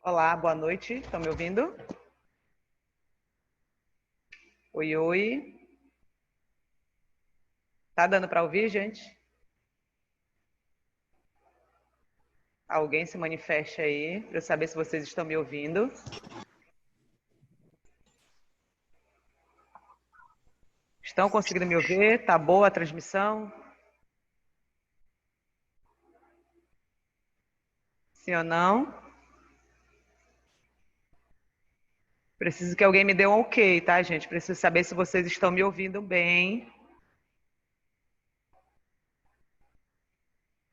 Olá, boa noite. Estão me ouvindo? Oi, oi. Tá dando para ouvir, gente? Alguém se manifeste aí para eu saber se vocês estão me ouvindo. Estão conseguindo me ouvir? Tá boa a transmissão? Sim ou não? Preciso que alguém me dê um ok, tá, gente? Preciso saber se vocês estão me ouvindo bem.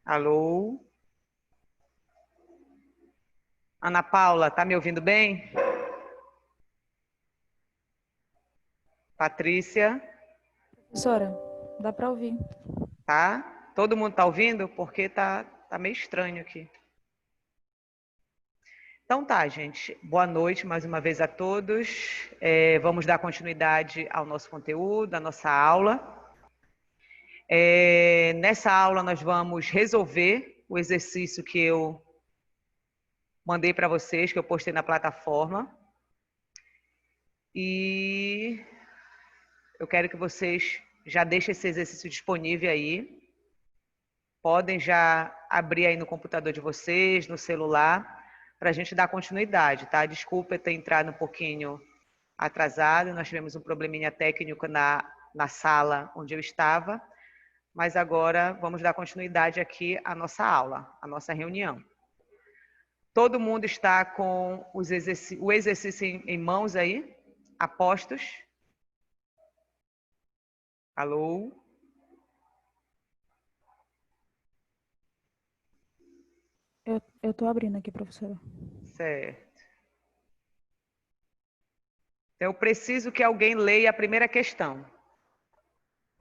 Alô? Ana Paula, tá me ouvindo bem? Patrícia? Professora, dá para ouvir. Tá? Todo mundo tá ouvindo? Porque tá meio estranho aqui. Então tá, gente. Boa noite mais uma vez a todos. Vamos dar continuidade ao nosso conteúdo, à nossa aula. Nessa aula nós vamos resolver o exercício que eu mandei para vocês, que eu postei na plataforma. E eu quero que vocês já deixem esse exercício disponível aí. Podem já abrir aí no computador de vocês, no celular, para a gente dar continuidade, tá? Desculpa eu ter entrado um pouquinho atrasado, nós tivemos um probleminha técnico na sala onde eu estava, mas agora vamos dar continuidade aqui à nossa aula, à nossa reunião. Todo mundo está com o exercício em mãos aí? Apostos? Alô? Eu tô abrindo aqui, professora. Certo. Então, eu preciso que alguém leia a primeira questão.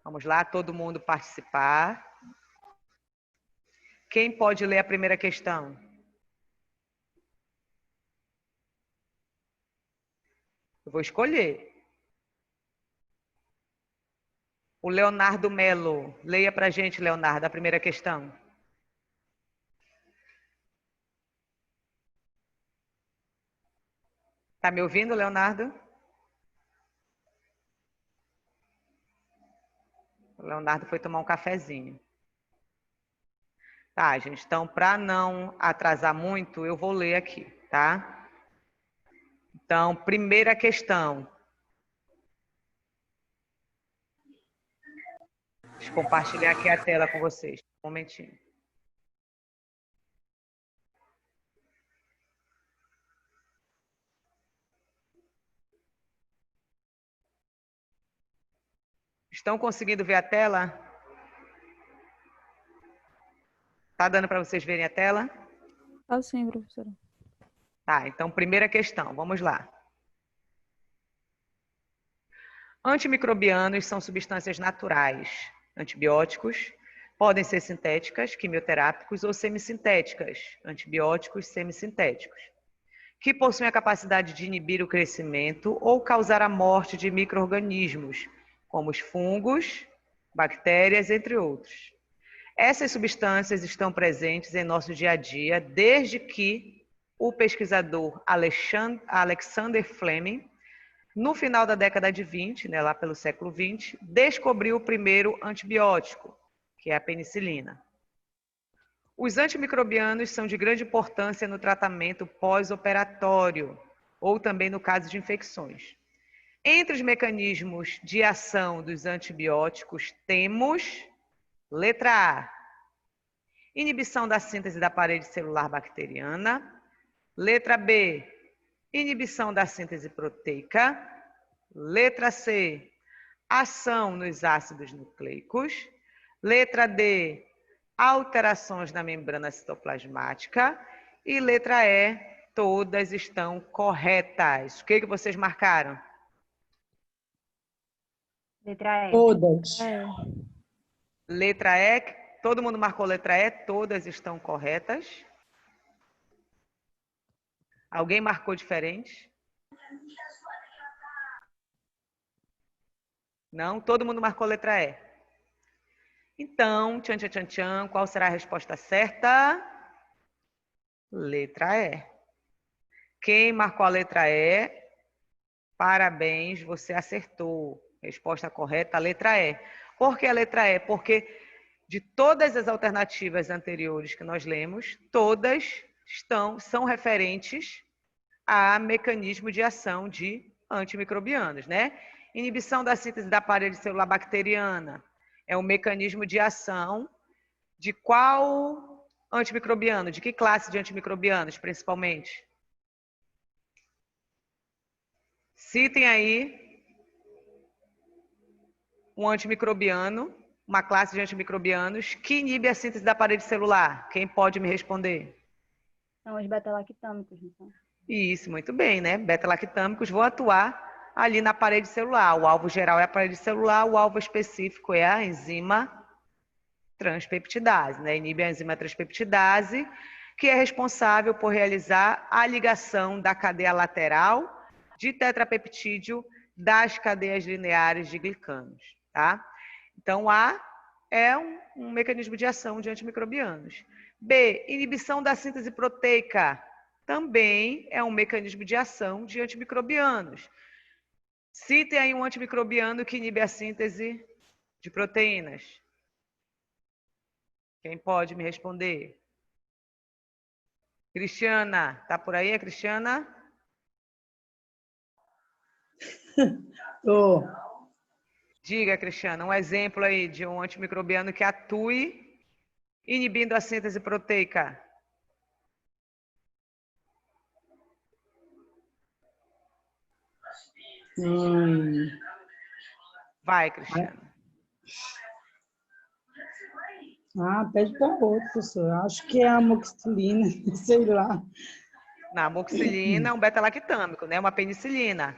Vamos lá, todo mundo participar. Quem pode ler a primeira questão? Eu vou escolher. O Leonardo Melo. Leia para a gente, Leonardo, a primeira questão. Tá me ouvindo, Leonardo? O Leonardo foi tomar um cafezinho. Tá, gente. Então, para não atrasar muito, eu vou ler aqui, tá? Então, primeira questão. Deixa eu compartilhar aqui a tela com vocês. Um momentinho. Estão conseguindo ver a tela? Tá dando para vocês verem a tela? Tá sim, professora. Tá, então primeira questão, vamos lá. Antimicrobianos são substâncias naturais. Antibióticos podem ser sintéticas, quimioterápicos ou semissintéticas, antibióticos semissintéticos, que possuem a capacidade de inibir o crescimento ou causar a morte de micro-organismos, como os fungos, bactérias, entre outros. Essas substâncias estão presentes em nosso dia a dia desde que o pesquisador Alexander Fleming, no final da década de 20, né, lá pelo século 20, descobriu o primeiro antibiótico, que é a penicilina. Os antimicrobianos são de grande importância no tratamento pós-operatório, ou também no caso de infecções. Entre os mecanismos de ação dos antibióticos, temos, letra A, inibição da síntese da parede celular bacteriana. Letra B, inibição da síntese proteica. Letra C, ação nos ácidos nucleicos. Letra D, alterações na membrana citoplasmática. E letra E, todas estão corretas. O que vocês marcaram? Letra E. Todas. Letra E, todo mundo marcou letra E, todas estão corretas. Alguém marcou diferente? Não? Todo mundo marcou a letra E. Então, tchan, tchan, tchan, tchan, qual será a resposta certa? Letra E. Quem marcou a letra E, parabéns, você acertou. Resposta correta, a letra E. Por que a letra E? Porque de todas as alternativas anteriores que nós lemos, todas são referentes a mecanismo de ação de antimicrobianos, né? Inibição da síntese da parede celular bacteriana é um mecanismo de ação de qual antimicrobiano? De que classe de antimicrobianos, principalmente? Citem aí um antimicrobiano, uma classe de antimicrobianos que inibe a síntese da parede celular. Quem pode me responder? São os beta-lactâmicos, então. Isso, muito bem, né? Beta-lactâmicos vão atuar ali na parede celular. O alvo geral é a parede celular, o alvo específico é a enzima transpeptidase, né? Inibe a enzima transpeptidase, que é responsável por realizar a ligação da cadeia lateral de tetrapeptídeo das cadeias lineares de glicanos, tá? Então, A é um mecanismo de ação de antimicrobianos. B, inibição da síntese proteica, também é um mecanismo de ação de antimicrobianos. Citem aí um antimicrobiano que inibe a síntese de proteínas. Quem pode me responder? Cristiana, tá por aí, a Cristiana? Tô. Diga, Cristiana, um exemplo aí de um antimicrobiano que atue inibindo a síntese proteica. Vai, Cristiana. Pede para outro, professor. Acho que é a amoxicilina, sei lá. Na amoxicilina, um beta-lactâmico, né? Uma penicilina.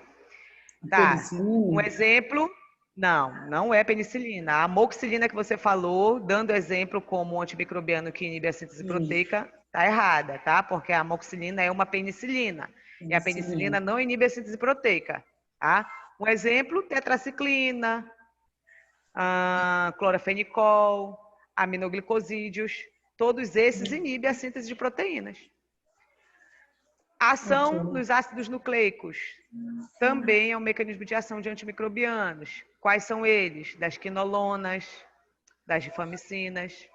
A Tá. Um penicilina? exemplo, não é penicilina. A amoxicilina que você falou, dando exemplo como um antimicrobiano que inibe a síntese proteica, tá errada, tá? Porque a amoxicilina é uma penicilina. E a penicilina não inibe a síntese proteica, tá? Um exemplo, tetraciclina, clorafenicol, aminoglicosídeos, todos esses inibem a síntese de proteínas. Ação nos ácidos nucleicos também é um mecanismo de ação de antimicrobianos. Quais são eles? Das quinolonas, das rifamicinas.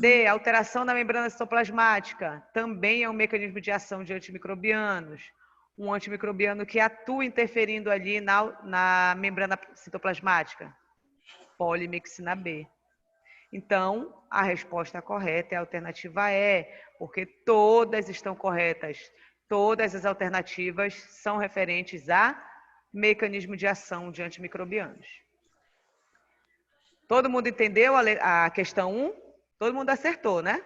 D, alteração na membrana citoplasmática, também é um mecanismo de ação de antimicrobianos. Um antimicrobiano que atua interferindo ali na membrana citoplasmática. Polimixina B. Então, a resposta correta é a alternativa E, porque todas estão corretas. Todas as alternativas são referentes a mecanismo de ação de antimicrobianos. Todo mundo entendeu a questão 1? Todo mundo acertou, né?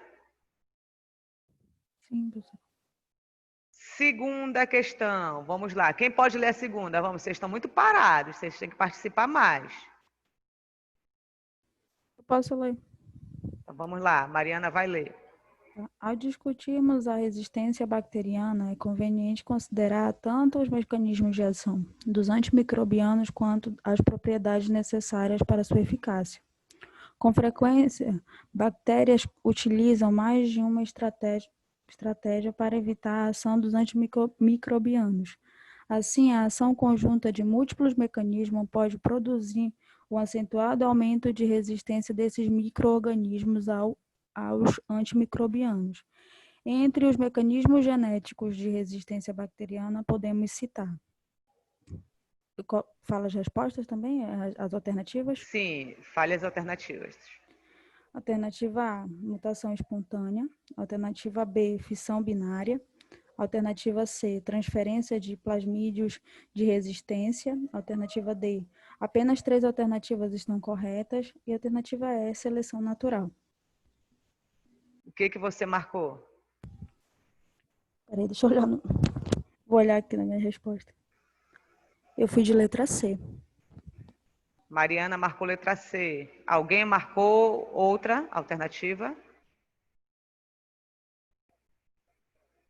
Sim, professor. Segunda questão, vamos lá. Quem pode ler a segunda? Vamos, vocês estão muito parados, vocês têm que participar mais. Eu posso ler. Então, vamos lá, Mariana vai ler. Ao discutirmos a resistência bacteriana, é conveniente considerar tanto os mecanismos de ação dos antimicrobianos quanto as propriedades necessárias para sua eficácia. Com frequência, bactérias utilizam mais de uma estratégia para evitar a ação dos antimicrobianos. Assim, a ação conjunta de múltiplos mecanismos pode produzir um acentuado aumento de resistência desses micro-organismos aos antimicrobianos. Entre os mecanismos genéticos de resistência bacteriana, podemos citar. Fala as respostas também, as alternativas? Sim, fale as alternativas. Alternativa A, mutação espontânea. Alternativa B, fissão binária. Alternativa C, transferência de plasmídios de resistência. Alternativa D, apenas 3 alternativas estão corretas. E alternativa E, seleção natural. O que você marcou? Peraí, deixa eu olhar. Vou olhar aqui na minha resposta. Eu fui de letra C. Mariana marcou letra C. Alguém marcou outra alternativa?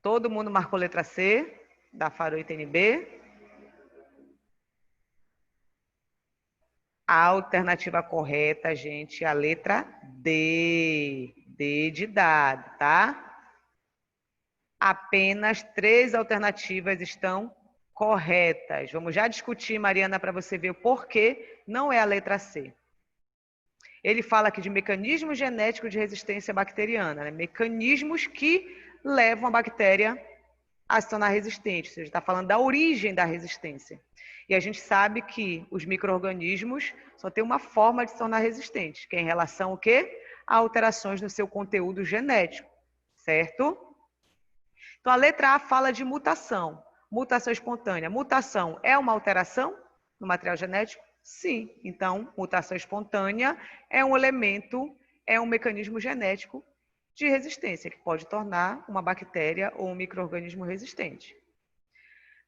Todo mundo marcou letra C, da Faro ITNB. A alternativa correta, gente, é a letra D. D de dado, tá? Apenas 3 alternativas estão corretas. Vamos já discutir, Mariana, para você ver o porquê não é a letra C. Ele fala aqui de mecanismos genéticos de resistência bacteriana, né? Mecanismos que levam a bactéria a se tornar resistente, ou seja, está falando da origem da resistência. E a gente sabe que os micro-organismos só têm uma forma de se tornar resistentes, que é em relação ao quê? A alterações no seu conteúdo genético, certo? Então, a letra A fala de mutação. Mutação espontânea. Mutação é uma alteração no material genético? Sim. Então, mutação espontânea é um elemento, é um mecanismo genético de resistência, que pode tornar uma bactéria ou um micro-organismo resistente.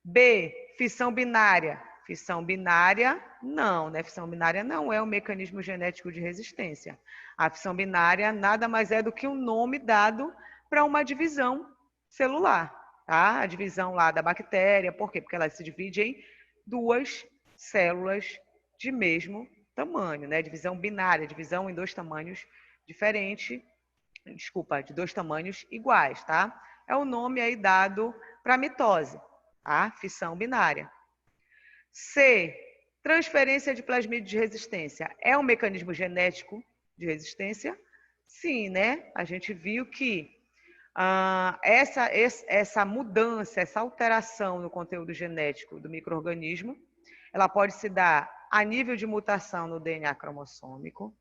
B, fissão binária. Fissão binária, não, né? Fissão binária não é um mecanismo genético de resistência. A fissão binária nada mais é do que um nome dado para uma divisão celular, tá? A divisão lá da bactéria, por quê? Porque ela se divide em 2 células de mesmo tamanho, né? Divisão binária, divisão em 2 tamanhos diferentes, de 2 tamanhos iguais, tá? É o nome aí dado para a mitose, tá? Fissão binária. C, transferência de plasmídio de resistência. É um mecanismo genético de resistência? Sim, né? A gente viu que essa mudança, essa alteração no conteúdo genético do micro-organismo, ela pode se dar a nível de mutação no DNA cromossômico,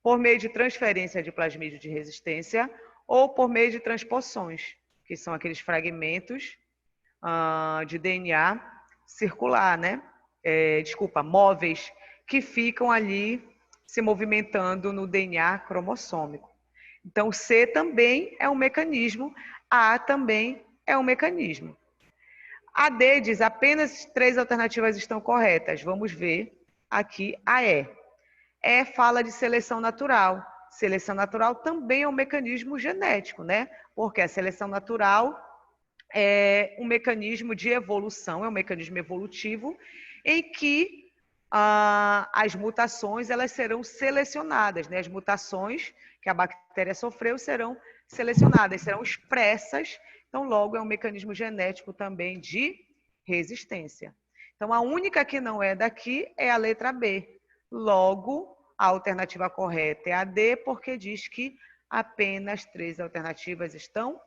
por meio de transferência de plasmídio de resistência ou por meio de transposições, que são aqueles fragmentos de DNA circular, né? Móveis, que ficam ali se movimentando no DNA cromossômico. Então, C também é um mecanismo, A também é um mecanismo. A D diz apenas 3 alternativas estão corretas. Vamos ver aqui a E. E fala de seleção natural. Seleção natural também é um mecanismo genético, né? Porque a seleção natural é um mecanismo de evolução, é um mecanismo evolutivo em que as mutações elas serão selecionadas, né? As mutações que a bactéria sofreu serão selecionadas, serão expressas. Então, logo, é um mecanismo genético também de resistência. Então, a única que não é daqui é a letra B. Logo, a alternativa correta é a D, porque diz que apenas 3 alternativas estão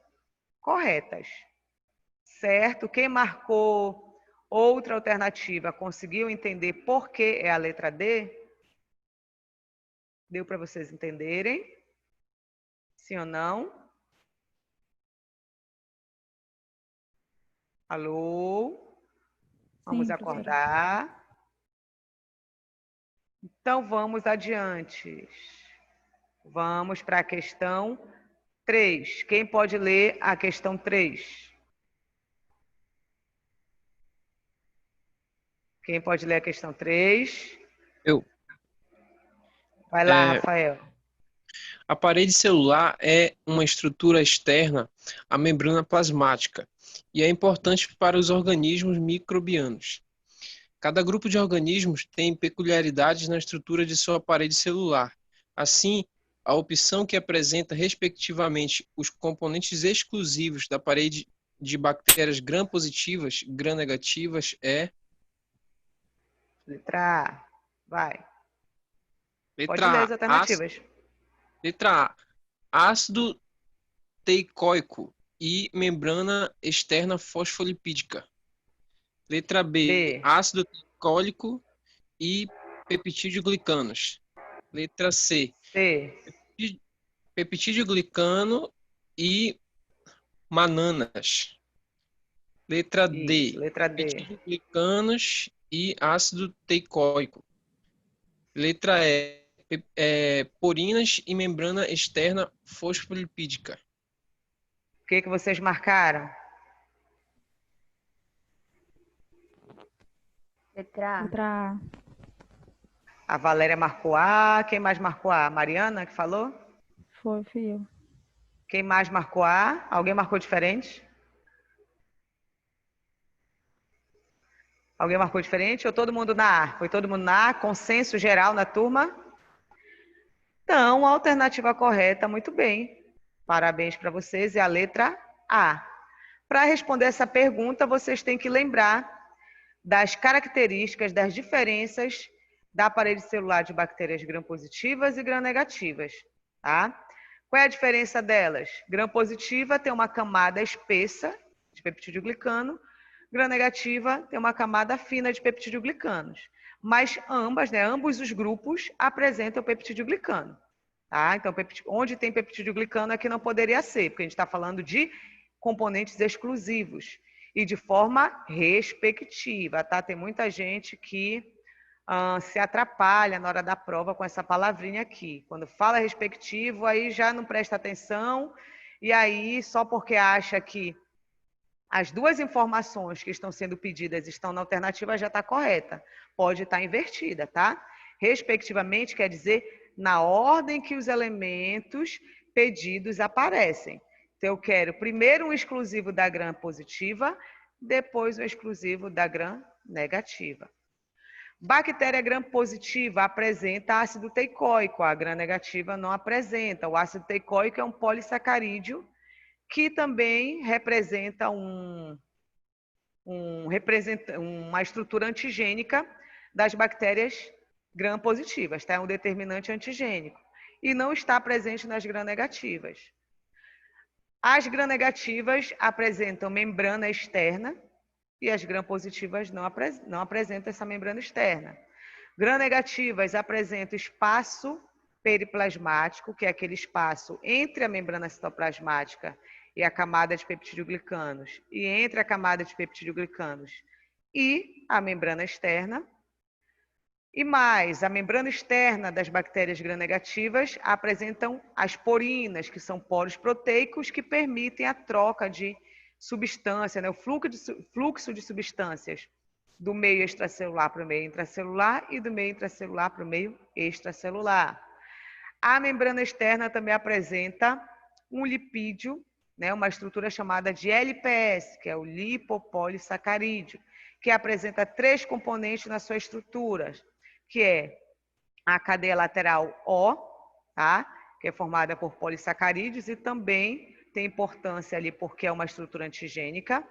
corretas. Certo? Quem marcou outra alternativa conseguiu entender por que é a letra D? Deu para vocês entenderem? Sim ou não? Alô? Vamos Sim, acordar. Então, vamos adiante. Vamos para a questão 3. Quem pode ler a questão 3? Quem pode ler a questão 3? Eu. Vai lá, Rafael. A parede celular é uma estrutura externa à membrana plasmática e é importante para os organismos microbianos. Cada grupo de organismos tem peculiaridades na estrutura de sua parede celular. Assim, a opção que apresenta respectivamente os componentes exclusivos da parede de bactérias gram-positivas, gram-negativas é... Letra A. Vai. Pode Letra ler A, as alternativas. Letra A, ácido teicoico e membrana externa fosfolipídica. Letra B, B. ácido teicoico e peptídeo-glicanos. Letra C, C. peptídeo-glicano e mananas. Letra Isso. D, Letra D. peptídeo-glicanos e ácido teicoico. Letra E, porinas e membrana externa fosfolipídica. O que vocês marcaram? Letra A. Letra A. A Valéria marcou A. Quem mais marcou A? A Mariana, que falou? Fui eu. Quem mais marcou A? Alguém marcou diferente? Alguém marcou diferente ou todo mundo na A? Foi todo mundo na A? Consenso geral na turma? Então, a alternativa correta, muito bem. Parabéns para vocês, é a letra A. Para responder essa pergunta, vocês têm que lembrar das características, das diferenças da parede celular de bactérias gram-positivas e gram-negativas, tá? Qual é a diferença delas? Gram-positiva tem uma camada espessa de peptidoglicano, gram-negativa tem uma camada fina de peptidoglicanos. Mas ambas, né, ambos os grupos apresentam peptidoglicano, tá? Então, onde tem peptidoglicano aqui não poderia ser, porque a gente está falando de componentes exclusivos e de forma respectiva, tá? Tem muita gente que se atrapalha na hora da prova com essa palavrinha aqui. Quando fala respectivo, aí já não presta atenção, e aí só porque acha que as duas informações que estão sendo pedidas estão na alternativa já está correta. Pode estar invertida, tá? Respectivamente quer dizer na ordem que os elementos pedidos aparecem. Então, eu quero primeiro um exclusivo da gram positiva, depois um exclusivo da gram negativa. Bactéria gram positiva apresenta ácido teicoico, a gram negativa não apresenta. O ácido teicoico é um polissacarídeo que também representa uma estrutura antigênica das bactérias gram positivas, tá? É um determinante antigênico e não está presente nas gram negativas. As gram negativas apresentam membrana externa e as gram positivas não apresentam essa membrana externa. Gram negativas apresentam espaço periplasmático, que é aquele espaço entre a membrana citoplasmática e a camada de peptidoglicanos, e entre a camada de peptidoglicanos e a membrana externa. E mais, a membrana externa das bactérias gram-negativas apresentam as porinas, que são poros proteicos que permitem a troca de substância, né? O fluxo de substâncias do meio extracelular para o meio intracelular e do meio intracelular para o meio extracelular. A membrana externa também apresenta um lipídio, né? Uma estrutura chamada de LPS, que é o lipopolissacarídeo, que apresenta 3 componentes na sua estrutura, que é a cadeia lateral O, tá? Que é formada por polissacarídeos e também tem importância ali porque é uma estrutura antigênica.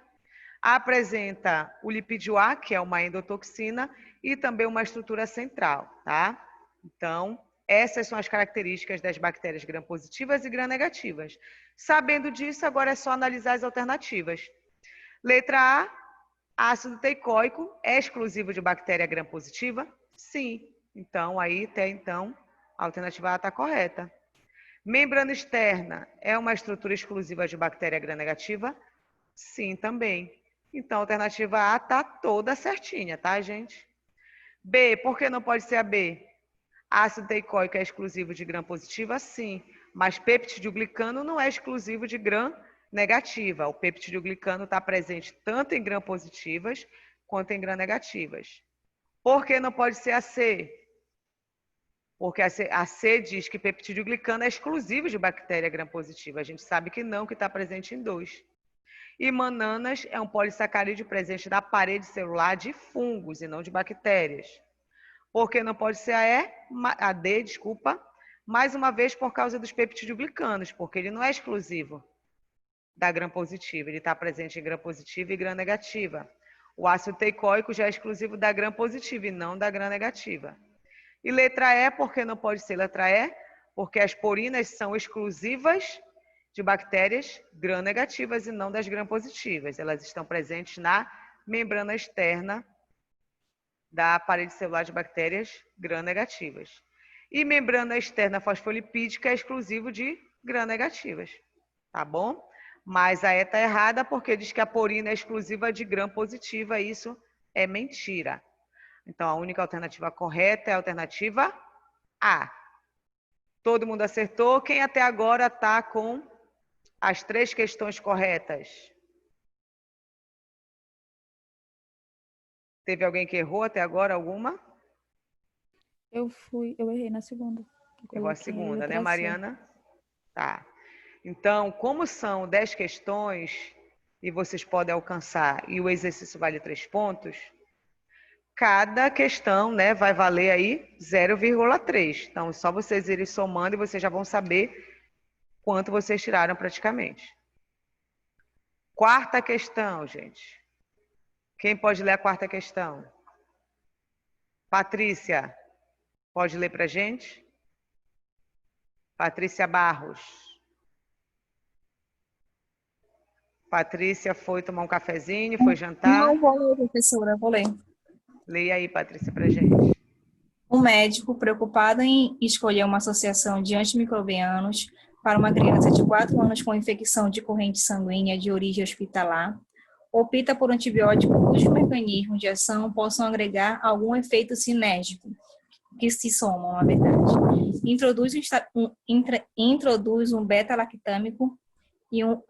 Apresenta o lipídio A, que é uma endotoxina, e também uma estrutura central, tá? Então, essas são as características das bactérias gram-positivas e gram-negativas. Sabendo disso, agora é só analisar as alternativas. Letra A, ácido teicoico é exclusivo de bactéria gram-positiva? Sim. Então, aí até então, a alternativa A está correta. Membrana externa é uma estrutura exclusiva de bactéria gram-negativa? Sim, também. Então, a alternativa A está toda certinha, tá, gente? B, por que não pode ser a B? Ácido teicoico é exclusivo de gram-positiva? Sim. Mas peptidoglicano não é exclusivo de gram-negativa. O peptidoglicano está presente tanto em gram-positivas quanto em gram-negativas. Por que não pode ser a C? Porque a C diz que peptidoglicano é exclusivo de bactéria gram-positiva. A gente sabe que não, que está presente em 2. E mananas é um polissacarídeo presente na parede celular de fungos e não de bactérias. Por que não pode ser a D, desculpa, mais uma vez por causa dos peptidoglicanos, porque ele não é exclusivo da gram-positiva, ele está presente em gram-positiva e gram-negativa. O ácido teicoico já é exclusivo da gram-positiva e não da gram-negativa. E letra E, por que não pode ser letra E? Porque as porinas são exclusivas de bactérias gram-negativas e não das gram-positivas. Elas estão presentes na membrana externa da parede celular de bactérias gram-negativas. E membrana externa fosfolipídica é exclusivo de gram-negativas. Tá bom? Mas a E está errada porque diz que a porina é exclusiva de gram-positiva. Isso é mentira. Então, a única alternativa correta é a alternativa A. Todo mundo acertou? Quem até agora está com as 3 questões corretas? Teve alguém que errou até agora alguma? Eu errei na segunda. Errou a segunda, né, Mariana? Tá. Então, como são 10 questões e vocês podem alcançar, e o exercício vale 3 pontos, cada questão, né, vai valer aí 0,3. Então, é só vocês irem somando e vocês já vão saber quanto vocês tiraram praticamente. Quarta questão, gente. Quem pode ler a quarta questão? Patrícia, pode ler para a gente? Patrícia Barros. Patrícia foi tomar um cafezinho, foi jantar? Não vou ler, professora, vou ler. Leia aí, Patrícia, para a gente. Um médico preocupado em escolher uma associação de antimicrobianos para uma criança de 4 anos com infecção de corrente sanguínea de origem hospitalar, opta por antibiótico cujos mecanismos de ação possam agregar algum efeito sinérgico, que se somam, na verdade. Introduz um beta-lactâmico e um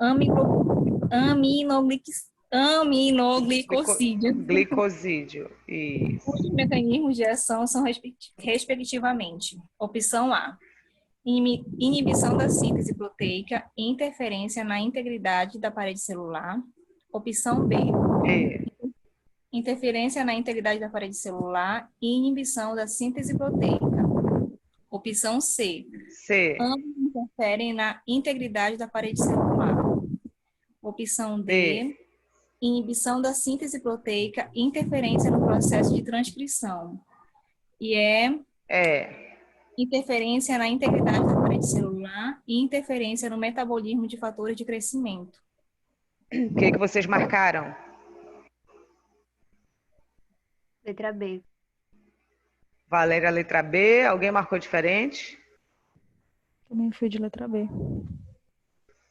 aminoglicosídeo, Glicosídeo. Isso. cujos mecanismos de ação são, respectivamente, opção A, inibição da síntese proteica e interferência na integridade da parede celular. Opção B, interferência na integridade da parede celular e inibição da síntese proteica. Opção C, ambos interferem na integridade da parede celular. Opção D, inibição da síntese proteica e interferência no processo de transcrição. E interferência na integridade da parede celular e interferência no metabolismo de fatores de crescimento. O que vocês marcaram? Letra B. Valéria, letra B. Alguém marcou diferente? Também fui de letra B.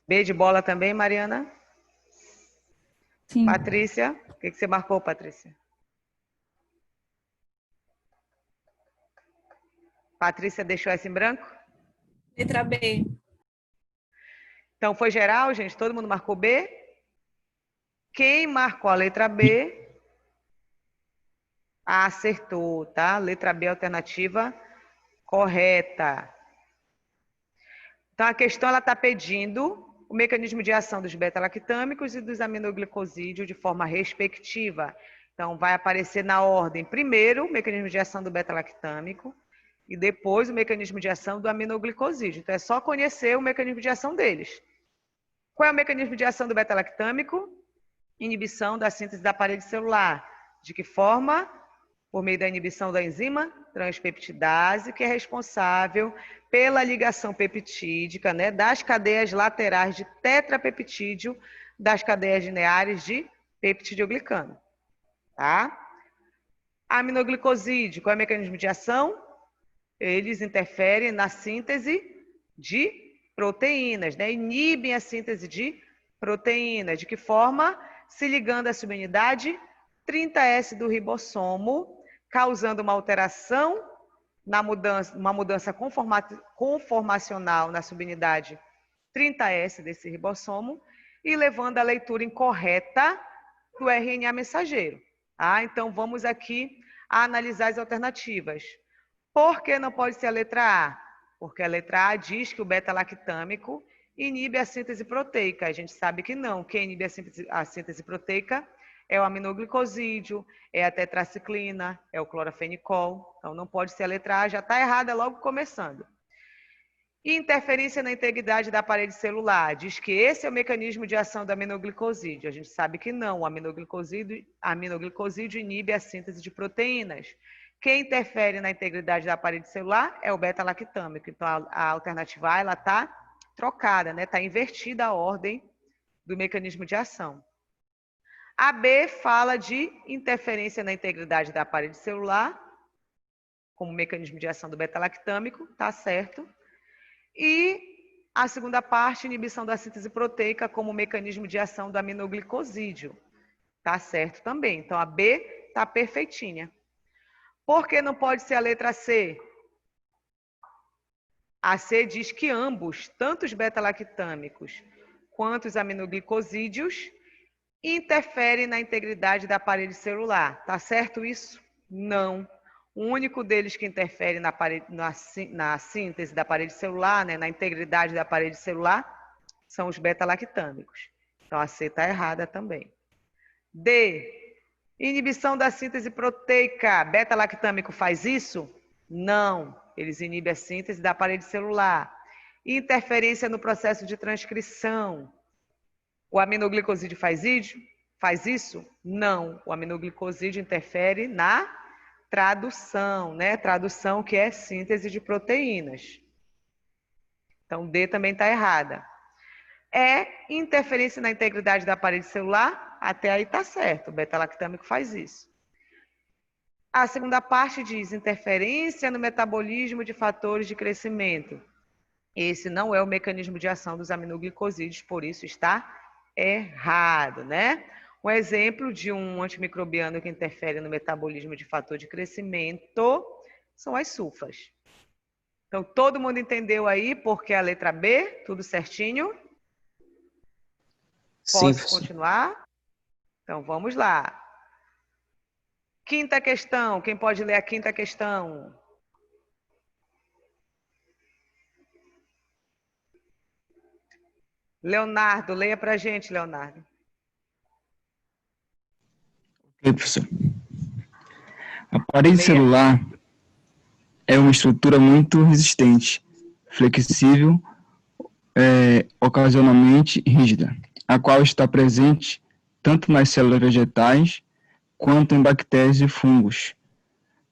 B de bola também, Mariana? Sim. Patrícia? O que você marcou, Patrícia? Patrícia deixou essa em branco? Letra B. Então, foi geral, gente? Todo mundo marcou B? Quem marcou a letra B, acertou, tá? Letra B, alternativa correta. Então, a questão está pedindo o mecanismo de ação dos beta-lactâmicos e dos aminoglicosídeos de forma respectiva. Então, vai aparecer na ordem, primeiro, o mecanismo de ação do beta-lactâmico e depois o mecanismo de ação do aminoglicosídeo. Então, é só conhecer o mecanismo de ação deles. Qual é o mecanismo de ação do beta-lactâmico? Inibição da síntese da parede celular. De que forma? Por meio da inibição da enzima transpeptidase, que é responsável pela ligação peptídica, né, das cadeias laterais de tetrapeptídeo das cadeias lineares de peptidoglicano. Tá? Aminoglicosídeo, qual é o mecanismo de ação? Eles interferem na síntese de proteínas, né? Inibem a síntese de proteínas. De que forma? Se ligando à subunidade 30S do ribossomo, causando uma alteração uma mudança conformacional na subunidade 30S desse ribossomo e levando à leitura incorreta do RNA mensageiro. Ah, então, vamos aqui a analisar as alternativas. Por que não pode ser a letra A? Porque a letra A diz que o beta-lactâmico inibe a síntese proteica. A gente sabe que não. Quem inibe a síntese proteica é o aminoglicosídeo, é a tetraciclina, é o clorafenicol. Então, não pode ser a letra A, já está errada logo começando. E interferência na integridade da parede celular. Diz que esse é o mecanismo de ação do aminoglicosídeo. A gente sabe que não. O aminoglicosídeo inibe a síntese de proteínas. Quem interfere na integridade da parede celular é o beta-lactâmico. Então, a alternativa A está trocada, né? Está invertida a ordem do mecanismo de ação. A B fala de interferência na integridade da parede celular, como mecanismo de ação do beta-lactâmico, tá certo. E a segunda parte, inibição da síntese proteica, como mecanismo de ação do aminoglicosídeo, tá certo também. Então, a B tá perfeitinha. Por que não pode ser a letra C? A C diz que ambos, tanto os beta-lactâmicos quanto os aminoglicosídeos, interfere na integridade da parede celular. Tá certo isso? Não. O único deles que interfere na síntese da parede celular, né, na integridade da parede celular, são os beta-lactâmicos. Então, a C está errada também. D. Inibição da síntese proteica. Beta-lactâmico faz isso? Não. Eles inibem a síntese da parede celular. Interferência no processo de transcrição. O aminoglicosídeo faz isso? Não. O aminoglicosídeo interfere na tradução, né? Tradução que é síntese de proteínas. Então, D também está errada. Interferência na integridade da parede celular? Até aí está certo. O beta-lactâmico faz isso. A segunda parte diz interferência no metabolismo de fatores de crescimento. Esse não é o mecanismo de ação dos aminoglicosídeos, por isso está errado, né? Um exemplo de um antimicrobiano que interfere no metabolismo de fator de crescimento são as sulfas. Então, todo mundo entendeu aí porque a letra B? Tudo certinho? Posso continuar? Então, vamos lá. Quinta questão. Quem pode ler a quinta questão? Leonardo, leia para a gente, Leonardo. Ok, professor. A parede celular é uma estrutura muito resistente, flexível, ocasionalmente rígida, a qual está presente tanto nas células vegetais quanto em bactérias e fungos.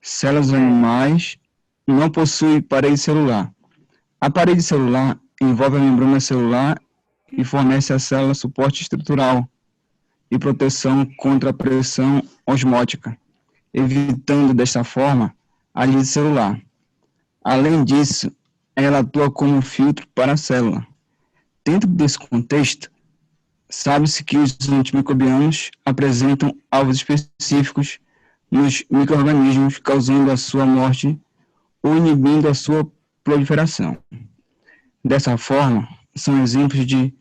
Células animais não possuem parede celular. A parede celular envolve a membrana celular e fornece à célula suporte estrutural e proteção contra a pressão osmótica, evitando desta forma a lise celular. Além disso, ela atua como filtro para a célula. Dentro desse contexto, sabe-se que os antimicrobianos apresentam alvos específicos nos micro-organismos, causando a sua morte ou inibindo a sua proliferação. Dessa forma, são exemplos de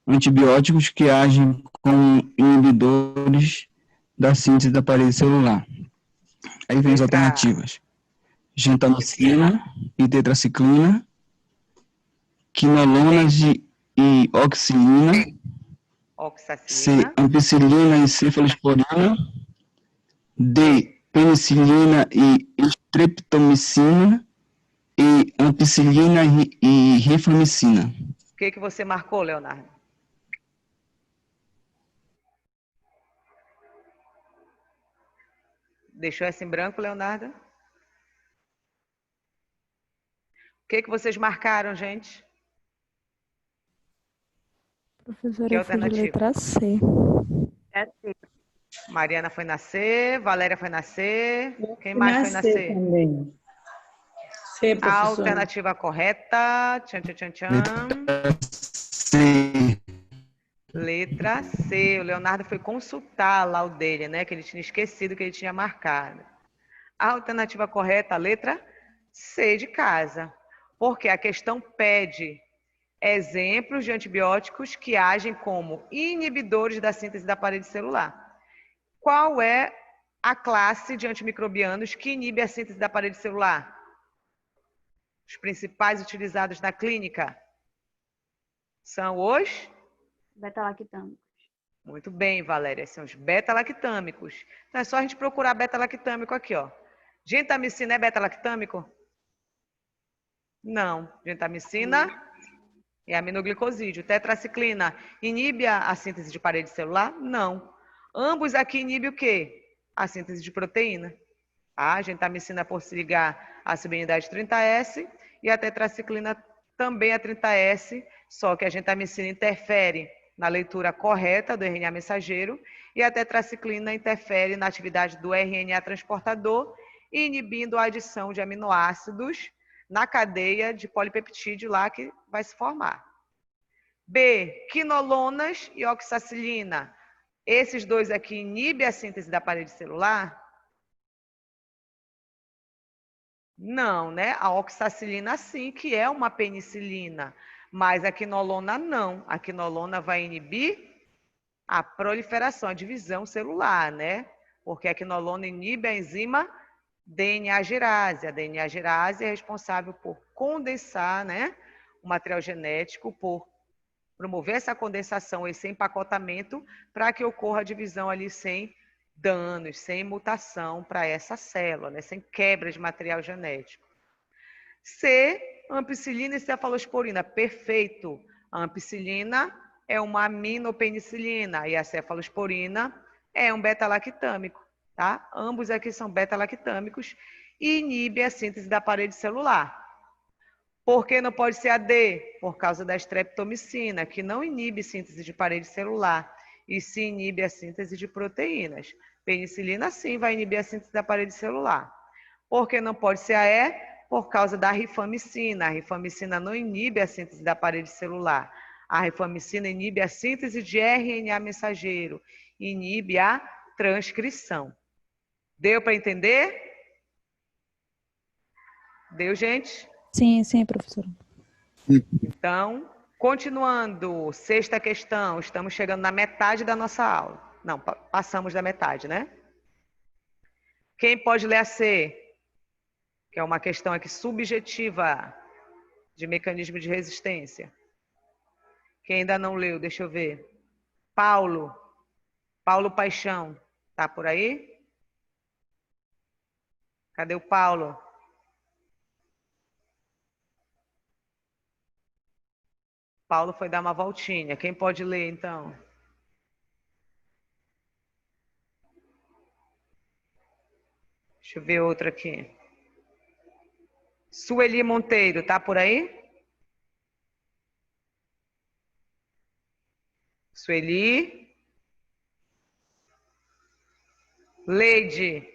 antibióticos que agem como inibidores da síntese da parede celular. Aí vem as alternativas: gentamicina e tetraciclina, quinolonas e oxalina, C, ampicilina e cefalosporina, D, penicilina e streptomicina, e ampicilina e rifamicina. O que você marcou, Leonardo? Deixou essa em branco, Leonardo? O que vocês marcaram, gente? Professora, eu fui de letra C. É C. Mariana foi na C, Valéria foi na C. Quem mais foi na C? Também. C, A professora. alternativa correta. Tchan, tchan, tchan, tchan. C. Letra C. O Leonardo foi consultar lá o dele, né? Que ele tinha esquecido que ele tinha marcado. A alternativa correta, a letra C de casa. Porque a questão pede exemplos de antibióticos que agem como inibidores da síntese da parede celular. Qual é a classe de antimicrobianos que inibe a síntese da parede celular? Os principais utilizados na clínica são os Beta-lactâmicos. Muito bem, Valéria, são os beta-lactâmicos. Então é só a gente procurar beta-lactâmico aqui, ó. Gentamicina é beta-lactâmico? Não. Gentamicina é aminoglicosídeo. Tetraciclina inibe a síntese de parede celular? Não. Ambos aqui inibem o quê? A síntese de proteína. A gentamicina por se ligar à subunidade 30S e a tetraciclina também a 30S, só que a gentamicina interfere na leitura correta do RNA mensageiro e a tetraciclina interfere na atividade do RNA transportador, inibindo a adição de aminoácidos na cadeia de polipeptídeo lá que vai se formar. B, quinolonas e oxacilina. Esses dois aqui inibem a síntese da parede celular? Não, né? A oxacilina sim, que é uma penicilina, mas a quinolona não. A quinolona vai inibir a proliferação, a divisão celular, né? Porque a quinolona inibe a enzima DNA-gerase. A DNA-gerase é responsável por condensar, né, o material genético, por promover essa condensação, esse empacotamento, para que ocorra a divisão ali sem danos, sem mutação para essa célula, né? Sem quebra de material genético. C, ampicilina e cefalosporina. Perfeito. A ampicilina é uma aminopenicilina e a cefalosporina é um beta-lactâmico, tá? Ambos aqui são beta-lactâmicos e inibe a síntese da parede celular. Por que não pode ser a D? Por causa da streptomicina, que não inibe síntese de parede celular e se inibe a síntese de proteínas. Penicilina, sim, vai inibir a síntese da parede celular. Por que não pode ser a E? Por causa da rifamicina. A rifamicina não inibe a síntese da parede celular. A rifamicina inibe a síntese de RNA mensageiro, inibe a transcrição. Deu para entender? Deu, gente? Sim, sim, professora. Então, continuando, sexta questão, estamos chegando na metade da nossa aula. Não, passamos da metade, né? Quem pode ler a C? Que é uma questão aqui subjetiva de mecanismo de resistência. Quem ainda não leu, deixa eu ver. Paulo Paixão, tá por aí? Cadê o Paulo? Paulo foi dar uma voltinha. Quem pode ler, então? Deixa eu ver outra aqui. Sueli Monteiro, tá por aí? Sueli. Leide.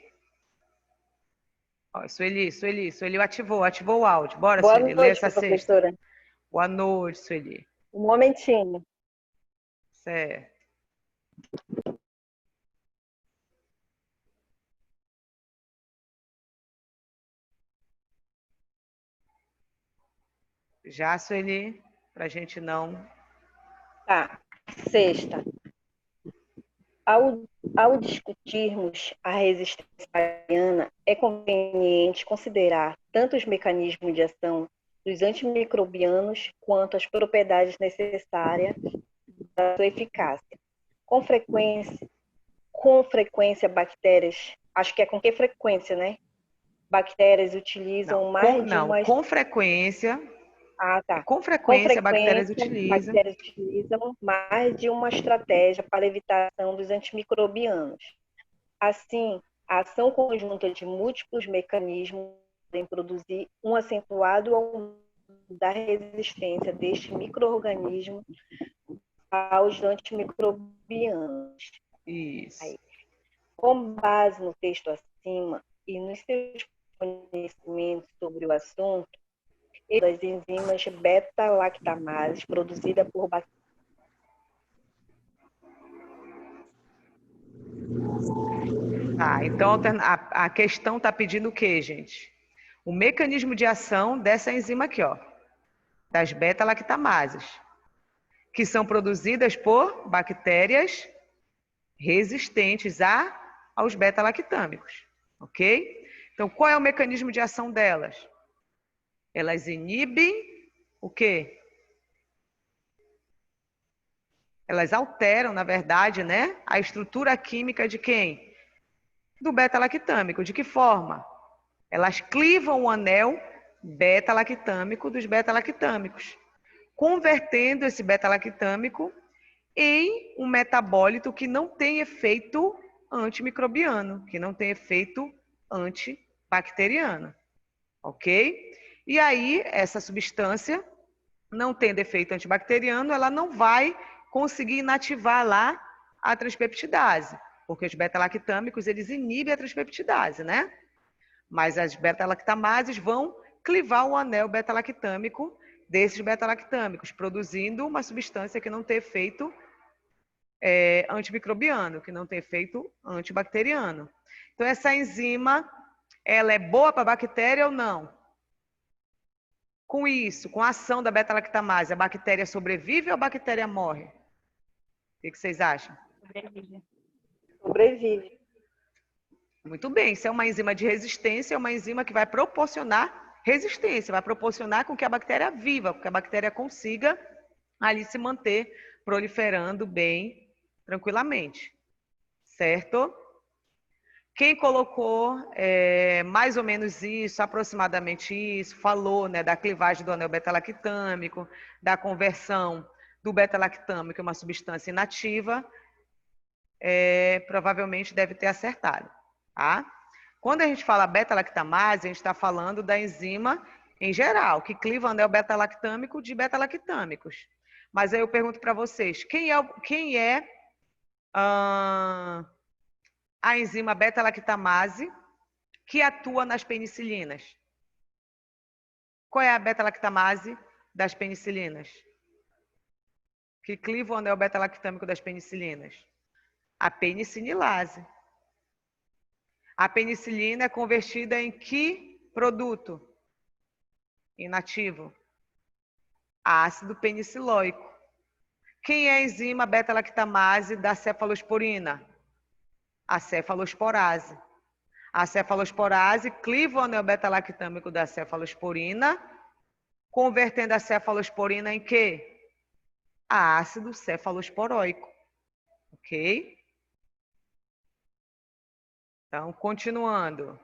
Ó, Sueli ativou o áudio. Bora, Boa Sueli, lê noite, essa professora. sexta. Boa noite, Sueli. Um momentinho. Certo. Já, Sueli, para a gente não... Tá. Sexta. Ao discutirmos a resistência bacteriana, é conveniente considerar tanto os mecanismos de ação dos antimicrobianos quanto as propriedades necessárias da sua eficácia. Com frequência, bactérias... Acho que é com que frequência, né? Bactérias utilizam com frequência... Ah, tá. Com frequência, bactérias utilizam mais de uma estratégia para a evitação dos antimicrobianos. Assim, a ação conjunta de múltiplos mecanismos podem produzir um acentuado aumento da resistência deste micro-organismo aos antimicrobianos. Isso. Aí, com base no texto acima e nos seus conhecimentos sobre o assunto, das enzimas beta-lactamases produzidas por bactérias. Tá, então a questão está pedindo o quê, gente? O mecanismo de ação dessa enzima aqui, ó, das beta-lactamases, que são produzidas por bactérias resistentes aos beta-lactâmicos, ok? Então, qual é o mecanismo de ação delas? Elas inibem o quê? Elas alteram, na verdade, né, a estrutura química de quem? Do beta-lactâmico. De que forma? Elas clivam o anel beta-lactâmico dos beta-lactâmicos, convertendo esse beta-lactâmico em um metabólito que não tem efeito antimicrobiano, que não tem efeito antibacteriano, ok? E aí, essa substância, não tendo efeito antibacteriano, ela não vai conseguir inativar lá a transpeptidase, porque os beta-lactâmicos, eles inibem a transpeptidase, né? Mas as beta-lactamases vão clivar o anel beta-lactâmico desses beta-lactâmicos, produzindo uma substância que não tem efeito antimicrobiano, que não tem efeito antibacteriano. Então, essa enzima, ela é boa para a bactéria ou não? Com isso, com a ação da beta-lactamase, a bactéria sobrevive ou a bactéria morre? O que vocês acham? Sobrevive. Muito bem, isso é uma enzima de resistência, é uma enzima que vai proporcionar resistência, vai proporcionar com que a bactéria viva, com que a bactéria consiga ali se manter proliferando bem, tranquilamente. Certo? Quem colocou mais ou menos isso, aproximadamente isso, falou, né, da clivagem do anel beta-lactâmico, da conversão do beta-lactâmico em uma substância inativa, provavelmente deve ter acertado, tá? Quando a gente fala beta-lactamase, a gente está falando da enzima em geral, que cliva o anel beta-lactâmico de beta-lactâmicos. Mas aí eu pergunto para vocês, quem é a enzima beta-lactamase que atua nas penicilinas? Qual é a beta-lactamase das penicilinas? Que cliva o anel beta-lactâmico das penicilinas? A penicinilase. A penicilina é convertida em que produto? Inativo. Ácido penicilóico. Quem é a enzima beta-lactamase da cefalosporina? A cefalosporase. A cefalosporase cliva o anel beta-lactâmico da cefalosporina, convertendo a cefalosporina em quê? A ácido cefalosporóico. Ok? Então, continuando.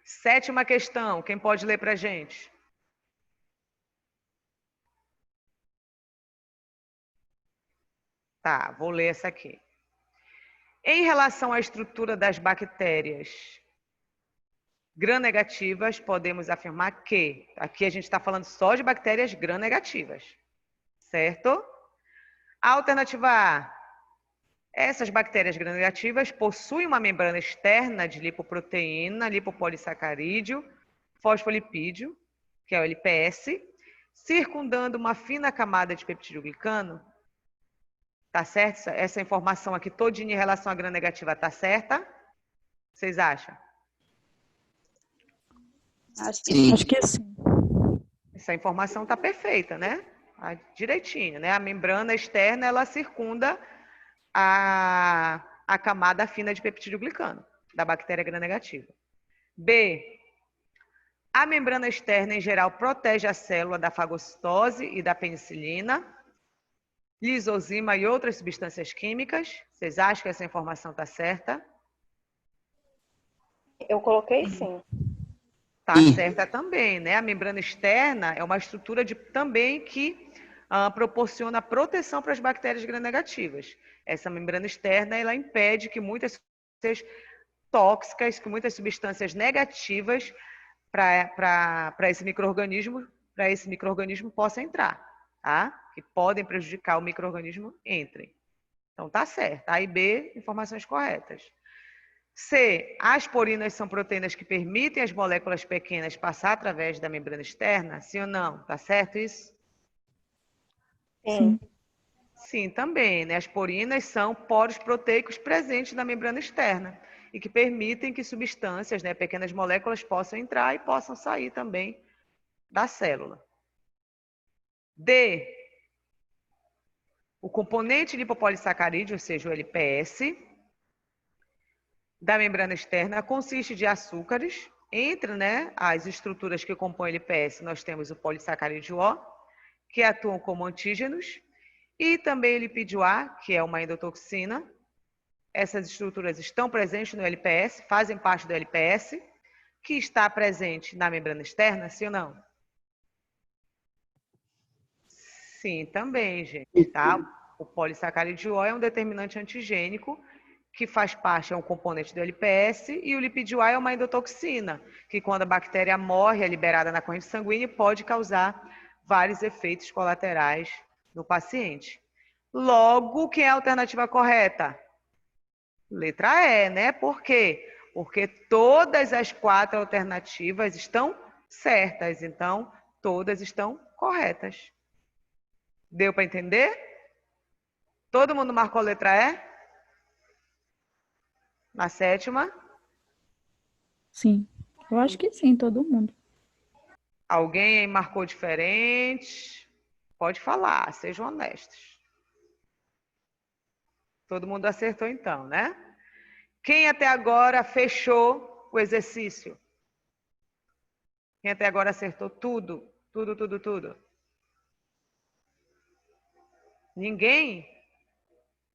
7ª questão. Quem pode ler para a gente? Tá, vou ler essa aqui. Em relação à estrutura das bactérias gram-negativas, podemos afirmar que, aqui a gente está falando só de bactérias gram-negativas, certo? A alternativa A, essas bactérias gram-negativas possuem uma membrana externa de lipoproteína, lipopolissacarídeo, fosfolipídio, que é o LPS, circundando uma fina camada de peptidoglicano. Tá certo? Essa informação aqui todinha em relação à gram-negativa tá certa? Vocês acham? Acho que sim. Essa informação tá perfeita, né? Direitinho, né? A membrana externa, ela circunda a camada fina de peptidoglicano da bactéria gram-negativa. B. A membrana externa, em geral, protege a célula da fagocitose e da penicilina, lisozima e outras substâncias químicas. Vocês acham que essa informação está certa? Eu coloquei sim. Está certa também, né? A membrana externa é uma estrutura também que proporciona proteção para as bactérias gram-negativas. Essa membrana externa, ela impede que muitas substâncias tóxicas, que muitas substâncias negativas para esse micro-organismo possam entrar, tá? Que podem prejudicar o micro-organismo, entrem. Então, tá certo. A e B, informações corretas. C, as porinas são proteínas que permitem às moléculas pequenas passar através da membrana externa? Sim ou não? Tá certo isso? Sim. Sim, também, né? As porinas são poros proteicos presentes na membrana externa e que permitem que substâncias, né, pequenas moléculas, possam entrar e possam sair também da célula. D, o componente lipopolissacarídeo, ou seja, o LPS, da membrana externa consiste de açúcares. Entre, né, as estruturas que compõem o LPS, nós temos o polissacarídeo O, que atuam como antígenos, e também o lipídio A, que é uma endotoxina. Essas estruturas estão presentes no LPS, fazem parte do LPS, que está presente na membrana externa, sim ou não? Sim, também, gente, tá? O polissacarídeo O é um determinante antigênico que faz parte, é um componente do LPS, e o lipídio A é uma endotoxina, que quando a bactéria morre, é liberada na corrente sanguínea e pode causar vários efeitos colaterais no paciente. Logo, quem é a alternativa correta? Letra E, né? Por quê? Porque todas as 4 alternativas estão certas, então todas estão corretas. Deu para entender? Todo mundo marcou a letra E? Na 7ª? Sim. Eu acho que sim, todo mundo. Alguém marcou diferente? Pode falar, sejam honestos. Todo mundo acertou então, né? Quem até agora fechou o exercício? Quem até agora acertou tudo? Tudo? Ninguém?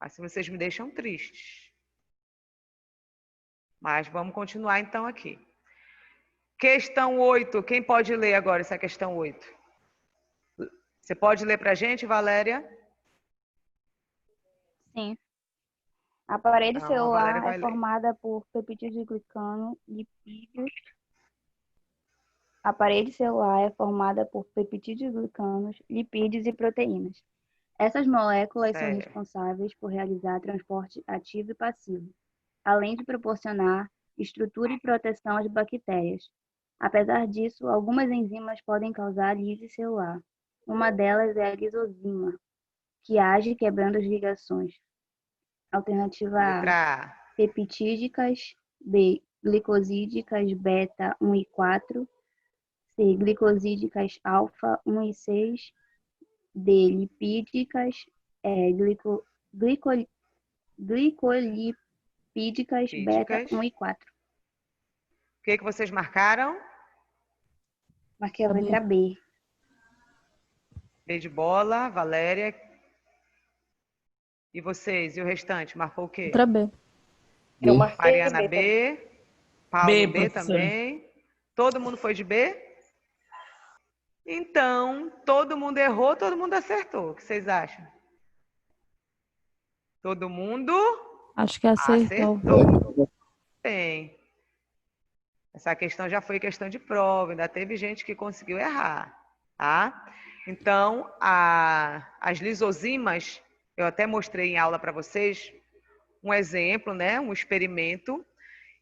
Assim vocês me deixam tristes. Mas vamos continuar então aqui. Questão 8. Quem pode ler agora essa questão 8? Você pode ler para a gente, Valéria? Sim. A parede Então, a Valéria celular vai é ler. formada por peptidoglicano, lipídios. A parede celular é formada por peptidoglicanos, lipídios e proteínas. Essas moléculas são Certo. responsáveis por realizar transporte ativo e passivo, além de proporcionar estrutura e proteção às bactérias. Apesar disso, algumas enzimas podem causar lise celular. Uma delas é a lisozima, que age quebrando as ligações. Alternativa A, Letra A. peptídicas, B, glicosídicas beta 1 e 4, C, glicosídicas alfa 1 e 6, D, lipídicas, glicolipídicas beta Lipídicas. 1 e 4. O que vocês marcaram? Marquei a B. letra B. B de bola, Valéria. E vocês? E o restante? Marcou o quê? Letra B. Eu marquei Mariana B também. B. Paulo B, B professora. também. Todo mundo foi de B? Então, todo mundo errou, todo mundo acertou. O que vocês acham? Todo mundo Acho que acertou. acertou. Bem, essa questão já foi questão de prova, ainda teve gente que conseguiu errar, tá? Então, as lisozimas, eu até mostrei em aula para vocês um exemplo, né, um experimento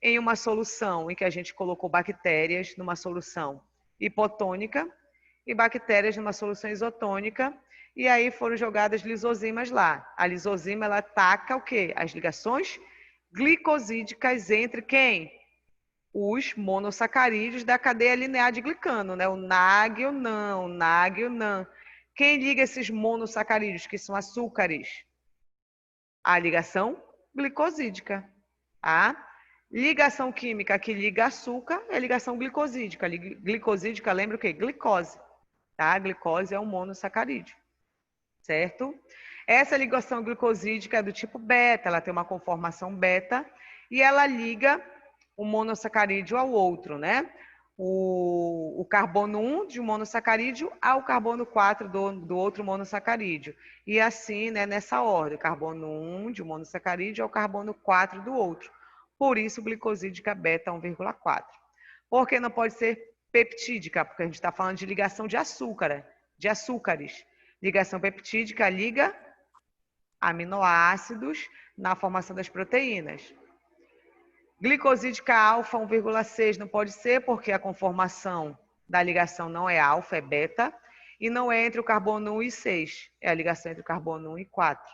em uma solução em que a gente colocou bactérias numa solução hipotônica e bactérias numa solução isotônica, e aí foram jogadas lisozimas lá. A lisozima, ela ataca o quê? As ligações glicosídicas entre quem? Os monossacarídeos da cadeia linear de glicano, né? O NAG e o NAN, o NAG e o NAN. Quem liga esses monossacarídeos, que são açúcares? A ligação glicosídica, tá? Ligação química que liga açúcar é ligação glicosídica. Glicosídica lembra o quê? Glicose, tá? A glicose é um monossacarídeo, certo? Essa ligação glicosídica é do tipo beta, ela tem uma conformação beta e ela liga um monossacarídeo ao outro, né? O carbono 1 de um monossacarídeo ao carbono 4 do outro monossacarídeo. E assim, né, nessa ordem, carbono 1 de um monossacarídeo ao carbono 4 do outro. Por isso, glicosídica beta 1,4. Por que não pode ser peptídica? Porque a gente está falando de ligação de açúcares. Ligação peptídica liga aminoácidos na formação das proteínas. Glicosídica alfa 1,6 não pode ser porque a conformação da ligação não é alfa, é beta, e não é entre o carbono 1 e 6, é a ligação entre o carbono 1 e 4.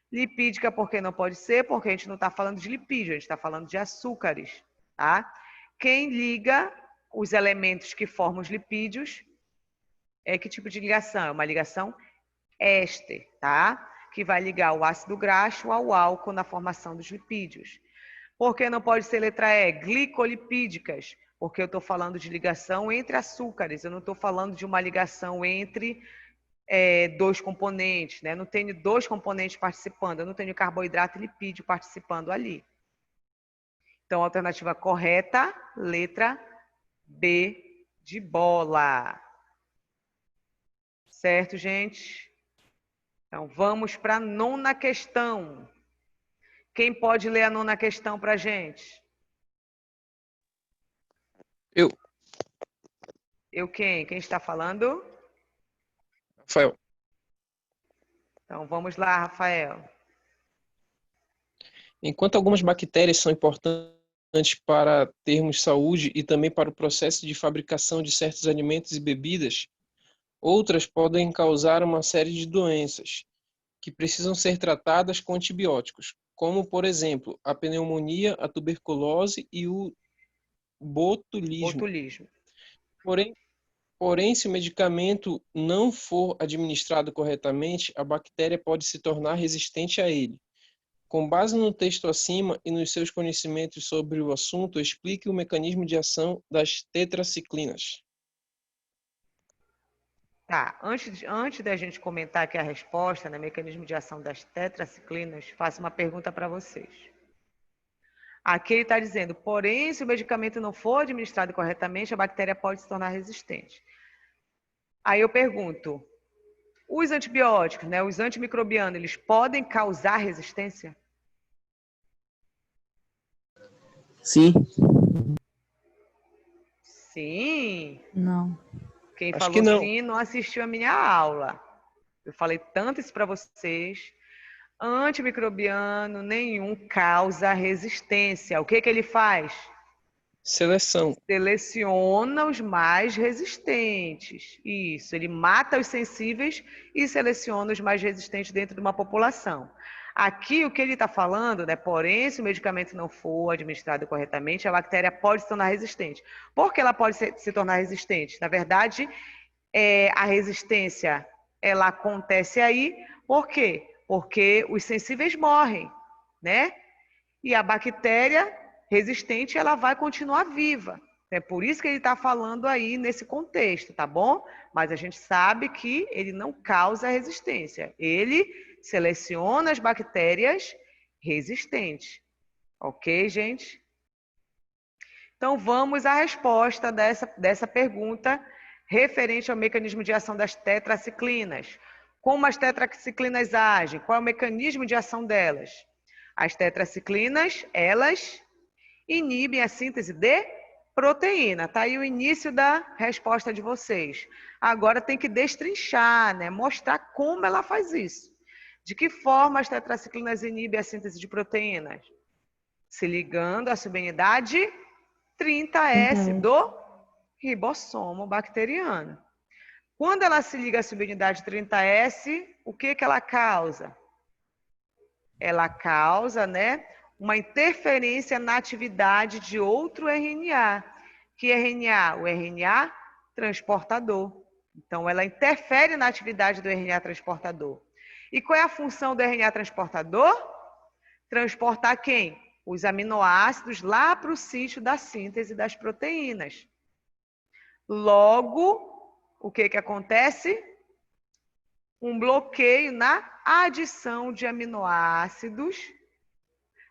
Lipídica porque não pode ser, porque a gente não está falando de lipídio, a gente está falando de açúcares, tá? Quem liga os elementos que formam os lipídios é que tipo de ligação? É uma ligação éster, tá? Que vai ligar o ácido graxo ao álcool na formação dos lipídios. Por que não pode ser letra E? Glicolipídicas, porque eu estou falando de ligação entre açúcares, eu não estou falando de uma ligação entre dois componentes, né? Não tenho dois componentes participando, eu não tenho carboidrato e lipídio participando ali. Então, a alternativa correta, letra B de bola. Certo, gente? Então, vamos para a 9ª questão. Quem pode ler a 9ª questão para a gente? Eu. Eu quem? Quem está falando? Rafael. Então, vamos lá, Rafael. Enquanto algumas bactérias são importantes para termos saúde e também para o processo de fabricação de certos alimentos e bebidas, outras podem causar uma série de doenças que precisam ser tratadas com antibióticos, como, por exemplo, a pneumonia, a tuberculose e o botulismo. Porém, se o medicamento não for administrado corretamente, a bactéria pode se tornar resistente a ele. Com base no texto acima e nos seus conhecimentos sobre o assunto, explique o mecanismo de ação das tetraciclinas. Tá, antes da gente comentar aqui a resposta, né, mecanismo de ação das tetraciclinas, faço uma pergunta para vocês. Aqui ele está dizendo, porém, se o medicamento não for administrado corretamente, a bactéria pode se tornar resistente. Aí eu pergunto, os antibióticos, né, os antimicrobianos, eles podem causar resistência? Sim. Sim. Não. Quem Acho falou que não. sim não assistiu a minha aula. Eu falei tanto isso para vocês. Antimicrobiano nenhum causa resistência. O que que ele faz? Seleção. Seleciona os mais resistentes. Isso, ele mata os sensíveis e seleciona os mais resistentes dentro de uma população. Aqui, o que ele está falando, né? Porém, se o medicamento não for administrado corretamente, a bactéria pode se tornar resistente. Por que ela pode se tornar resistente? Na verdade, a resistência ela acontece aí, por quê? Porque os sensíveis morrem, né? E a bactéria resistente ela vai continuar viva. É por isso que ele está falando aí nesse contexto, tá bom? Mas a gente sabe que ele não causa resistência. Ele seleciona as bactérias resistentes. Ok, gente? Então vamos à resposta dessa pergunta referente ao mecanismo de ação das tetraciclinas. Como as tetraciclinas agem? Qual é o mecanismo de ação delas? As tetraciclinas, elas inibem a síntese de proteína. Tá aí o início da resposta de vocês. Agora tem que destrinchar, né? Mostrar como ela faz isso. De que forma as tetraciclinas inibem a síntese de proteínas? Se ligando à subunidade 30S do ribossomo bacteriano. Quando ela se liga à subunidade 30S, o que ela causa? Ela causa, né, uma interferência na atividade de outro RNA. Que RNA? O RNA transportador. Então, ela interfere na atividade do RNA transportador. E qual é a função do RNA transportador? Transportar quem? Os aminoácidos lá para o sítio da síntese das proteínas. Logo, o que acontece? Um bloqueio na adição de aminoácidos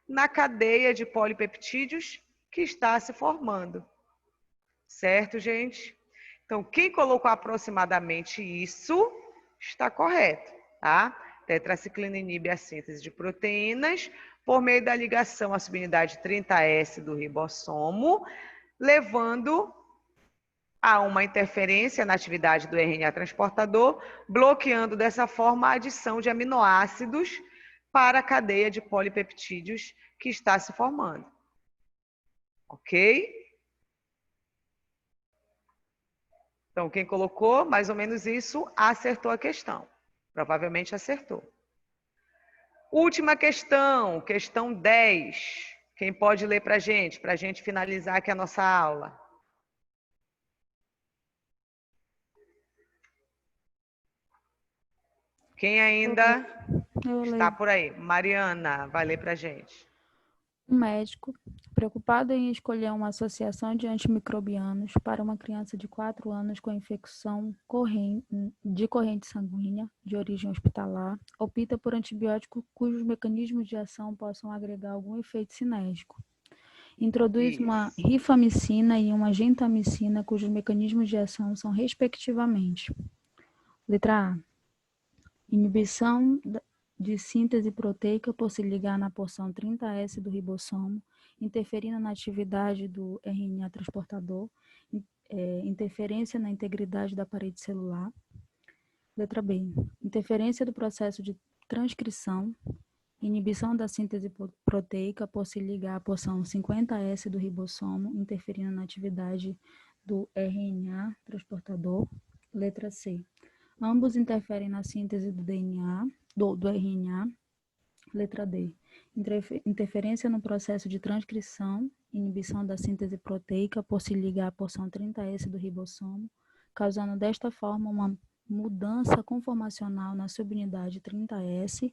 na cadeia de polipeptídeos que está se formando. Certo, gente? Então, quem colocou aproximadamente isso está correto, tá? Tetraciclina inibe a síntese de proteínas por meio da ligação à subunidade 30S do ribossomo, levando a uma interferência na atividade do RNA transportador, bloqueando dessa forma a adição de aminoácidos para a cadeia de polipeptídeos que está se formando. Ok? Então, quem colocou mais ou menos isso, acertou a questão. Provavelmente acertou. Última questão, questão 10. Quem pode ler para a gente finalizar aqui a nossa aula? Quem ainda está por aí? Mariana, vai ler para a gente. Um médico, preocupado em escolher uma associação de antimicrobianos para uma criança de 4 anos com infecção de corrente sanguínea de origem hospitalar, opta por antibiótico cujos mecanismos de ação possam agregar algum efeito sinérgico. Introduz uma rifamicina e uma gentamicina cujos mecanismos de ação são, respectivamente, letra A, inibição de síntese proteica por se ligar na porção 30S do ribossomo, interferindo na atividade do RNA transportador, interferência na integridade da parede celular. Letra B, interferência do processo de transcrição, inibição da síntese proteica por se ligar à porção 50S do ribossomo, interferindo na atividade do RNA transportador. Letra C, ambos interferem na síntese do DNA, do RNA. Letra D, interferência no processo de transcrição, inibição da síntese proteica por se ligar à porção 30S do ribossomo, causando desta forma uma mudança conformacional na subunidade 30S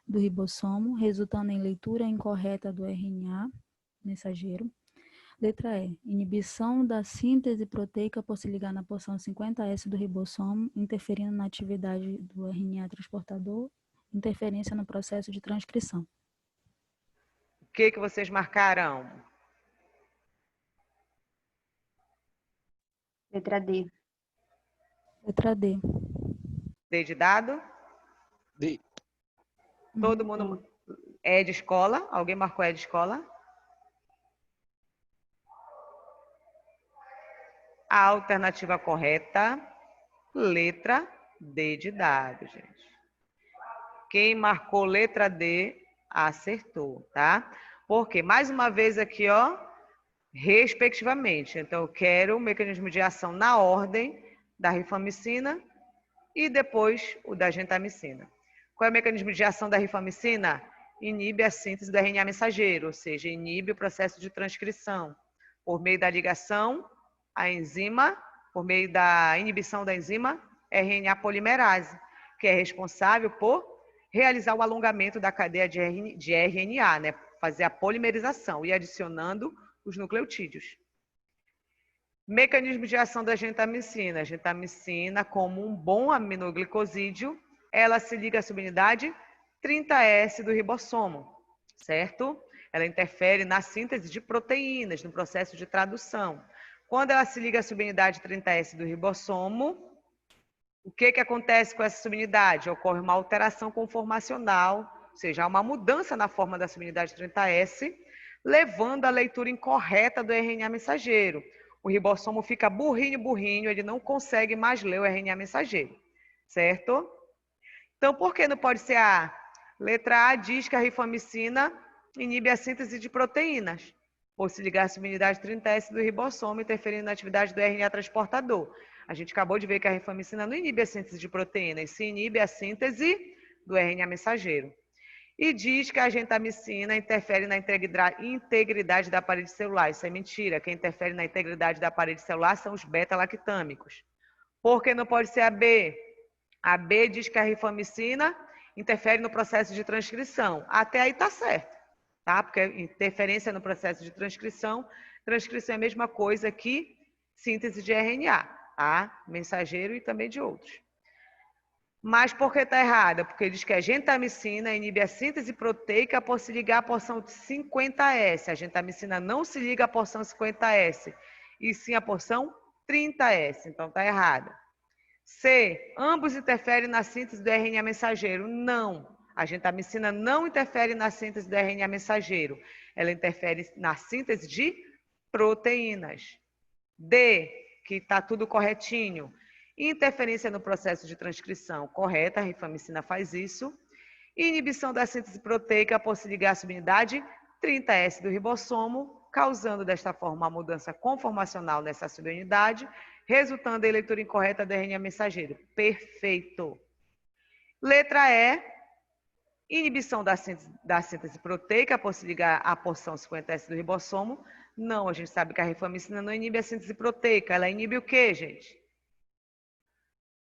do ribossomo, resultando em leitura incorreta do RNA mensageiro. Letra E, inibição da síntese proteica por se ligar na porção 50S do ribossomo, interferindo na atividade do RNA transportador, interferência no processo de transcrição. que vocês marcaram? Letra D. Letra D. D de dado? D. Todo mundo é de escola? Alguém marcou é de escola? A alternativa correta, letra D de dado, gente. Quem marcou letra D, acertou, tá? Porque, mais uma vez aqui, ó, respectivamente. Então, eu quero o mecanismo de ação na ordem da rifamicina e depois o da gentamicina. Qual é o mecanismo de ação da rifamicina? Inibe a síntese do RNA mensageiro, ou seja, inibe o processo de transcrição por meio da ligação à enzima, por meio da inibição da enzima RNA polimerase, que é responsável por realizar o alongamento da cadeia de RNA, né? Fazer a polimerização e adicionando os nucleotídeos. Mecanismo de ação da gentamicina. A gentamicina, como um bom aminoglicosídeo, ela se liga à subunidade 30S do ribossomo, certo? Ela interfere na síntese de proteínas, no processo de tradução. Quando ela se liga à subunidade 30S do ribossomo, o que acontece com essa subunidade? Ocorre uma alteração conformacional, ou seja, há uma mudança na forma da subunidade 30S, levando à leitura incorreta do RNA mensageiro. O ribossomo fica burrinho, ele não consegue mais ler o RNA mensageiro, certo? Então, por que não pode ser A? Letra A diz que a rifamicina inibe a síntese de proteínas, por se ligar à subunidade 30S do ribossomo, interferindo na atividade do RNA transportador. A gente acabou de ver que a rifamicina não inibe a síntese de proteínas, se inibe a síntese do RNA mensageiro. E diz que a gentamicina interfere na integridade da parede celular. Isso é mentira. Quem interfere na integridade da parede celular são os beta-lactâmicos. Por que não pode ser a B? A B diz que a rifamicina interfere no processo de transcrição. Até aí está certo, tá? Porque interferência no processo de transcrição é a mesma coisa que síntese de RNA, tá? Mensageiro e também de outros. Mas por que está errada? Porque diz que a gentamicina inibe a síntese proteica por se ligar à porção 50S. A gentamicina não se liga à porção 50S, e sim à porção 30S. Então está errada. C. Ambos interferem na síntese do RNA mensageiro. Não. A gentamicina não interfere na síntese do RNA mensageiro. Ela interfere na síntese de proteínas. D. Que está tudo corretinho. Interferência no processo de transcrição. Correta, a rifamicina faz isso. Inibição da síntese proteica por se ligar à subunidade 30S do ribossomo, causando desta forma a mudança conformacional nessa subunidade, resultando em leitura incorreta do RNA mensageiro. Perfeito. Letra E. Inibição da síntese proteica por se ligar à porção 50S do ribossomo. Não, a gente sabe que a rifamicina não inibe a síntese proteica. Ela inibe o quê, gente?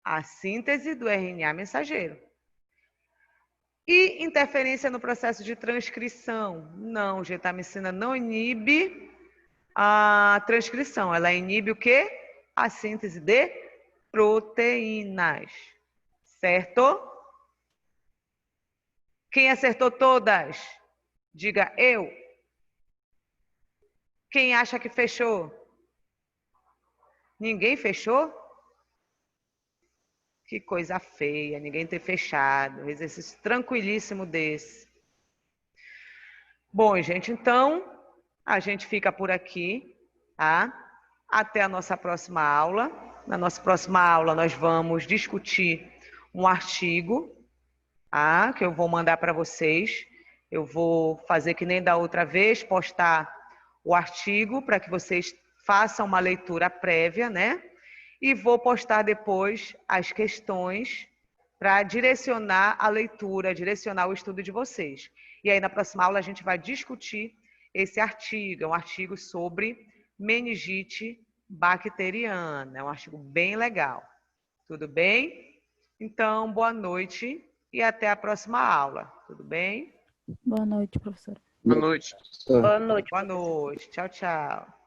A síntese do RNA mensageiro. E interferência no processo de transcrição. Não, gentamicina não inibe a transcrição. Ela inibe o quê? A síntese de proteínas. Certo? Quem acertou todas? Diga eu. Quem acha que fechou? Ninguém fechou? Que coisa feia, ninguém ter fechado. Um exercício tranquilíssimo desse. Bom, gente, então, a gente fica por aqui, tá? Até a nossa próxima aula. Na nossa próxima aula, nós vamos discutir um artigo, tá? Que eu vou mandar para vocês. Eu vou fazer que nem da outra vez, postar o artigo para que vocês façam uma leitura prévia, né? E vou postar depois as questões para direcionar a leitura, direcionar o estudo de vocês. E aí, na próxima aula, a gente vai discutir esse artigo. É um artigo sobre meningite bacteriana. É um artigo bem legal. Tudo bem? Então, boa noite e até a próxima aula. Tudo bem? Boa noite, professora. Boa noite. Boa noite. Boa noite. Tchau, tchau.